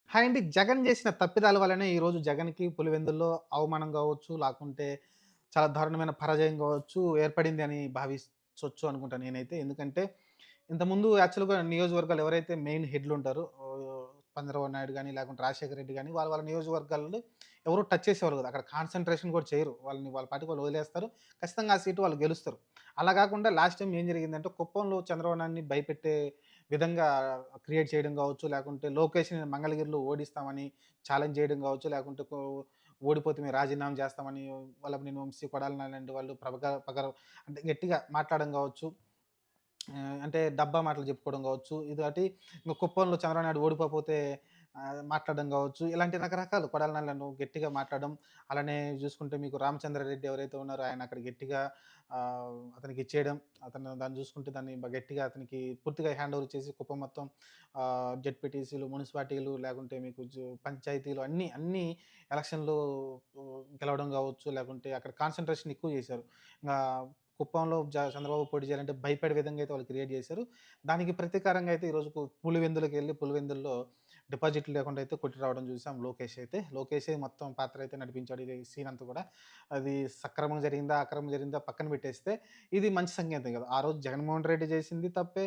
Hi అండి. జగన్ చేసిన తప్పిదాల వల్లనే ఈరోజు జగన్‌కి పులివెందుల్లో అవమానం గావచ్చు, లేకుంటే చాలా దారుణమైన పరాజయం గావచ్చు ఏర్పడింది అని భావించొచ్చు అనుకుంటా నేనైతే. ఎందుకంటే ఇంతకుముందు యాక్చువల్‌గా నియోజకవర్గాలు ఎవరైతే మెయిన్ హెడ్‌లుంటారో చంద్రబాబు నాయుడు గాని, లేకుంటే రాజశేఖర రెడ్డి గాని వాళ్ళ వాళ్ళ నియోజకవర్గాల్లో ఎవరు టచ్ చేసేవాళ్ళు కాదు. అక్కడ కాన్సంట్రేషన్ కూడా చేయరు. వాళ్ళ పాటికి వాళ్ళు వదిలేస్తారు. ఖచ్చితంగా ఆ సీటు వాళ్ళు గెలుస్తారు. అలా కాకుండా లాస్ట్ టైమ్ ఏం జరిగిందంటే కుప్పంలో చంద్రబాబు నాయుడిని భయపెట్టే విధంగా క్రియేట్ చేయడం కావచ్చు, లేకుంటే లోకేష్‌ని మంగళగిరిలో ఓడిస్తామని ఛాలెంజ్ చేయడం కావచ్చు, లేకుంటే ఓడిపోతే మేము రాజీనామా చేస్తామని వల్లభనేని వంశీ, కొడాలి నాని లాంటి వాళ్ళు పగర అంటే గట్టిగా మాట్లాడడం కావచ్చు. అంటే డబ్బా మాటలు చెప్పుకోవడం కావచ్చు. ఇదోటి ఇంక కుప్పంలో చంద్రబాబు నాయుడు ఓడిపోతే మాట్లాడడం కావచ్చు. ఇలాంటి రకరకాలు కొడాలి నాని గట్టిగా మాట్లాడడం. అలానే చూసుకుంటే మీకు రామచంద్రారెడ్డి ఎవరైతే ఉన్నారో ఆయన అక్కడ గట్టిగా అతనికి ఇచ్చేయడం. అతను దాన్ని చూసుకుంటే దాన్ని గట్టిగా అతనికి పూర్తిగా హ్యాండ్ ఓవర్ చేసి కుప్పం మొత్తం జెడ్పీటీసీలు, మున్సిపాలిటీలు లేకుంటే మీకు పంచాయతీలు అన్ని ఎలక్షన్‌లో గెలవడం కావచ్చు. లేకుంటే అక్కడ కాన్సంట్రేషన్ ఎక్కువ చేశారు. ఇంగా కుప్పంలో చంద్రబాబు పోటీ చేయాలంటే భయపడే విధంగా అయితే వాళ్ళు క్రియేట్ చేశారు. దానికి ప్రతీకారంగా అయితే ఈరోజు పులివెందులకెళ్ళి పులివెందుల్లో డిపాజిట్లు లేకుండా అయితే కొట్టి రావడం చూసాం లోకేష్ అయితే. లోకేషే మొత్తం పాత్ర అయితే నడిపించాడు. ఇది సీన్ అంతా కూడా. అది సక్రమంగా జరిగిందా? అక్రమంగా జరిగిందా? పక్కన పెట్టేస్తే ఇది మంచి సంకేతం కదా! ఆ రోజు జగన్మోహన్ రెడ్డి చేసింది తప్పే.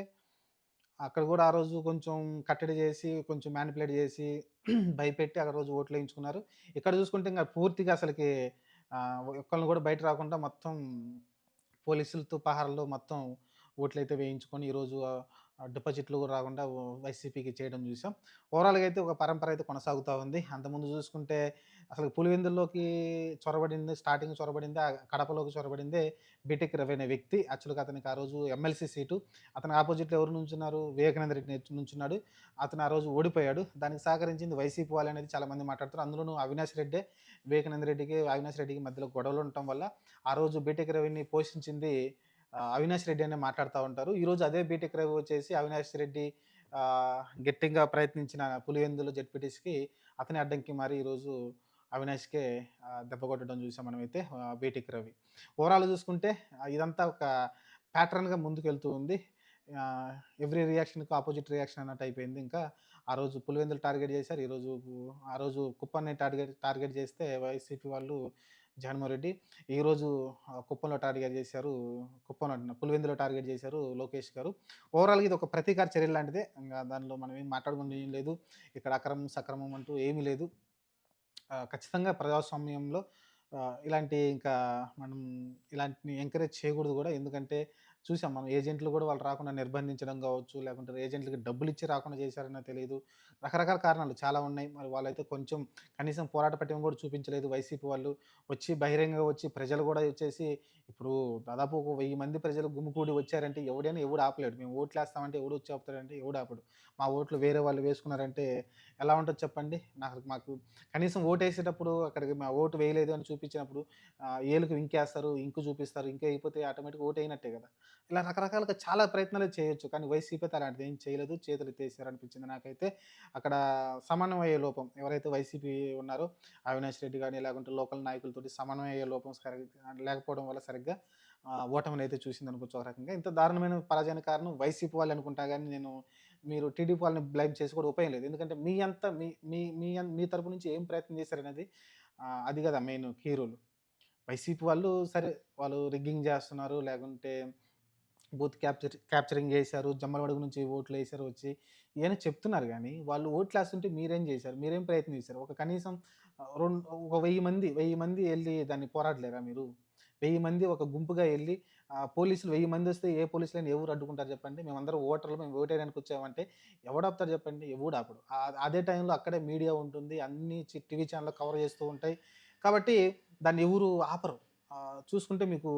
అక్కడ కూడా ఆ రోజు కొంచెం కట్టడి చేసి, కొంచెం మ్యానిపులేట్ చేసి భయపెట్టి ఆ రోజు ఓట్లేయించుకున్నారు. ఇక్కడ చూసుకుంటే ఇంక పూర్తిగా అసలకి ఒక్కళ్ళని కూడా బయట రాకుండా మొత్తం పోలీసులతో పహారాలో మొత్తం ఓట్లయితే వేయించుకొని ఈరోజు డిపాజిట్లు కూడా రాకుండా వైసీపీకి చేయడం చూసాం. ఓవరాల్‌గా అయితే ఒక పరంపర అయితే కొనసాగుతా ఉంది. అంతకుముందు చూసుకుంటే అసలు పులివెందుల్లోకి స్టార్టింగ్ చొరబడింది కడపలోకి చొరబడిందే బీటెక్ రవి అనే వ్యక్తి. యాక్చువల్‌గా అతనికి ఆ రోజు ఎమ్మెల్సీ సీటు. అతని అపోజిట్‌లో ఎవరు నుంచున్నారు? వివేకానంద రెడ్డి నుంచున్నాడు. అతను ఆ రోజు ఓడిపోయాడు. దానికి సహకరించింది వైసీపీ వాళ్ళనేది చాలామంది మాట్లాడుతారు. అందులోనూ అవినాష్ రెడ్డే అవినాష్ రెడ్డికి మధ్యలో గొడవలు ఉండటం వల్ల ఆ రోజు బీటెక్ రవిని పోషించింది అవినాష్ రెడ్డి అనే మాట్లాడుతా ఉంటారు. ఈరోజు అదే బీటెక్ రవి వచ్చేసి అవినాష్ రెడ్డి గట్టిగా ప్రయత్నించిన పులివెందుల జెడ్పీటీసీకి అతనే అడ్డంకి మారి ఈరోజు అవినాష్‌కే దెబ్బ కొట్టడం చూసాం మనమైతే బీటెక్ రవి. ఓవరాల్‌గా చూసుకుంటే ఇదంతా ఒక ప్యాటర్న్‌గా ముందుకెళ్తూ ఉంది. ఎవ్రి రియాక్షన్‌కి అపోజిట్ రియాక్షన్ అన్నట్టు అయిపోయింది. ఇంకా ఆ రోజు పులివెందులు టార్గెట్ చేశారు. ఆ రోజు కుప్పాన్ని టార్గెట్ టార్గెట్ చేస్తే వైసీపీ వాళ్ళు జగన్మోహన్ రెడ్డి ఈరోజు కుప్పంలో టార్గెట్ చేశారు. కుప్పంలో అంటున్నా పులివెందులో టార్గెట్ చేశారు లోకేష్ గారు. ఓవరాల్‌గా ఇది ఒక ప్రతీకార చర్య లాంటిదే. ఇంగ దానిలో మనం ఏం మాట్లాడుకునేది ఏం లేదు. ఇక్కడ అక్రమం, సక్రమం అంటూ ఏమీ లేదు. ఖచ్చితంగా ప్రజాస్వామ్యంలో ఇలాంటి ఇంకా మనం ఇలాంటిని ఎంకరేజ్ చేయకూడదు గూడా. ఎందుకంటే చూసాం మనం ఏజెంట్లు గూడా వాళ్ళు రాకుండా నిర్బంధించడం గావచ్చు, లేకుంటే ఏజెంట్లకి డబ్బులిచ్చి రాకుండా చేశారనో తెలీదు. రకరకాల కారణాలు చాలా ఉన్నాయి. మరి వాళ్ళైతే కొంచెం కనీసం పోరాట పటిమ గూడా చూపించలేదు వైసీపీ వాళ్ళు. బహిరంగంగా వచ్చి ప్రజలు గూడా వచ్చేసి ఇప్పుడు దాదాపు ఒక 1000 మంది ప్రజలు గుమికూడి వచ్చారంటే ఎవడు ఆపలేడు. మేము ఓట్లేస్తామంటే ఎవడొచ్చి ఆపుతాడంటే ఎవడు ఆపడు. మా ఓట్లు వేరే వాళ్ళు వేసుకున్నారంటే ఎలా ఉంటది చెప్పండి? మాకు కనీసం ఓటేసేటప్పుడు అక్కడికి మా ఓటు వేయలేదు అని చూపించినప్పుడు ఏలుకి ఇంకేస్తారు, ఇంకు చూపిస్తారు. ఇంకేయకపోతే ఆటోమేటిక్‌గా ఓటేయనట్టే గదా! ఇలా రకరకాలుగా చాలా ప్రయత్నాలు చేయొచ్చు. కానీ వైసీపీ అయితే అలాంటిది ఏం చేయలేదు. చేతులెత్తేసారనిపించింది నాకైతే. అక్కడ సమన్వయ లోపం ఎవరైతే వైసీపీ ఉన్నారో అవినాష్ రెడ్డి గాని, లేకుంటే లోకల్ నాయకులతోటి సమన్వయ లోపం లేకపోవడం వల్ల సరిగ్గా ఓటమినైతే చూసిందనుకోవచ్చు ఒక రకంగా. ఇంత దారుణమైన పరాజయానికి కారణం వైసీపీ వాళ్ళే అనుకుంటా గానీ మీరు టీడీపీ వాళ్ళని బ్లేమ్ చేసి కూడా ఉపయోగం లేదు. ఎందుకంటే మీ అంత మీ మీ మీ మీ తరపు నుంచి ఏం ప్రయత్నం చేశారనేది అది గదా మెయిన్ కీ రోల్. వైసీపీ వాళ్ళు సరే వాళ్ళు రిగ్గింగ్ జేస్తున్నారు. లేకుంటే బూత్ క్యాప్చరింగ్ జేశారు. జమ్మలమడుగు నుంచి ఓట్లేసారు వచ్చి. ఇయన్నీ చెప్తున్నారు గానీ, వాళ్ళు ఓట్లేస్తుంటే మీరేం జేశారు? మీరేం ప్రయత్నం చేశారు? ఒక కనీసం ఒక 1000 మంది ఎళ్లి దాన్ని పోరాడలేరా మీరు? 1000 మంది ఒక గుంపుగా ఎళ్లి పోలీసులు 1000 మందొస్తే ఏ పోలీసులని ఎవరు అడ్డుకుంటారు చెప్పండి? మేమందరం ఓటర్లు. మేము ఓటేయడానికి వచ్చామంటే ఎవడాపుతారు చెప్పండి? ఎవడు ఆపడు. అదే టైంలో అక్కడే మీడియా ఉంటుంది. అన్ని టీవీ ఛానెల్‌లు కవర్ చేస్తూ ఉంటాయి. కాబట్టి దాన్ని ఎవరు ఆపరు. చూసుకుంటే మీకు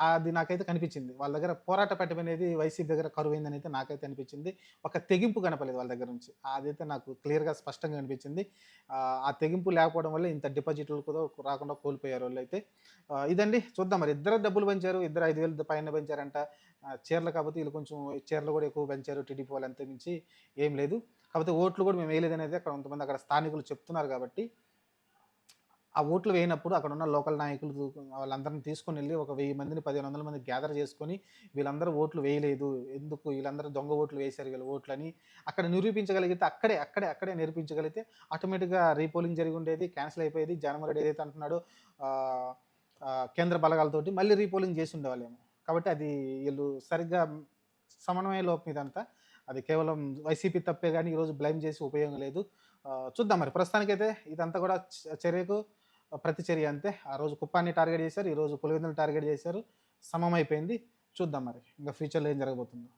అది నాకైతే కనిపించింది. వాళ్ళ దగ్గర పోరాట పటిమనేది వైసీపీ దగ్గర కరువైందనైతే నాకైతే అనిపించింది. ఒక తెగింపు కనపడలేదు వాళ్ళ దగ్గర నుంచి. అదైతే నాకు క్లియర్‌గా స్పష్టంగా అనిపించింది. ఆ తెగింపు లేకపోవడం వల్ల ఇంత డిపాజిట్లు కూడా రాకుండా కోల్పోయారు వాళ్ళైతే. ఇదండి చూద్దాం మరి ఇద్దరు డబ్బులు పెంచారు. ఇద్దరు 5,000 పైన పెంచారంట. చీరలు కాకపోతే ఈళ్ళు కొంచెం చీరలు కూడా ఎక్కువ పెంచారు టీడీపీ వాళ్ళు అంతకు మించి ఏం లేదు. కాకపోతే ఓట్లు కూడా మేము వేయలేదనేది అక్కడ కొంతమంది అక్కడ స్థానికులు చెప్తున్నారు కాబట్టి ఆ ఓట్లు వేయనప్పుడు అక్కడున్న లోకల్ నాయకులు వాళ్ళందరిని తీసుకొనెళ్ళి ఒక 1000 మందిని, 1500 మందిని గ్యాదర్ చేసుకొని, వీళ్ళందరూ ఓట్లు వేయలేదు. ఎందుకు వీళ్ళందరూ దొంగ ఓట్లు వేశారు వీళ్ళ ఓట్లని అక్కడ నిరూపించగలిగితే అక్కడే నిరూపించగలిగితే ఆటోమేటిక్‌గా రీపోలింగ్ జరిగుండేది. క్యాన్సెల్ అయిపోయేది. జగన్మోహన్ రెడ్డి ఏదైతే అంటున్నాడో ఆహ్, కేంద్ర బలగాలతోటి మళ్ళీ రీపోలింగ్ చేసుండేవాళ్ళేమో. కాబట్టి అది ఈళ్ళు సరిగ్గా సమన్వయ లోపం ఇదంతా. అది కేవలం వైసీపీ తప్పే గాని ఈరోజు బ్లేమ్ చేసి ఉపయోగం లేదు. చూద్దాం మరి ప్రస్తుతానికైతే ఇదంతా కూడా చర్యకు ప్రతిచర్య అంతే. ఆ రోజు కుప్పాన్ని టార్గెట్ చేశారు. ఈరోజు పులివెందులు టార్గెట్ చేశారు. సమమైపోయింది. చూద్దాం మరి. ఇంక ఫ్యూచర్‌లో ఏం జరగబోతుందో.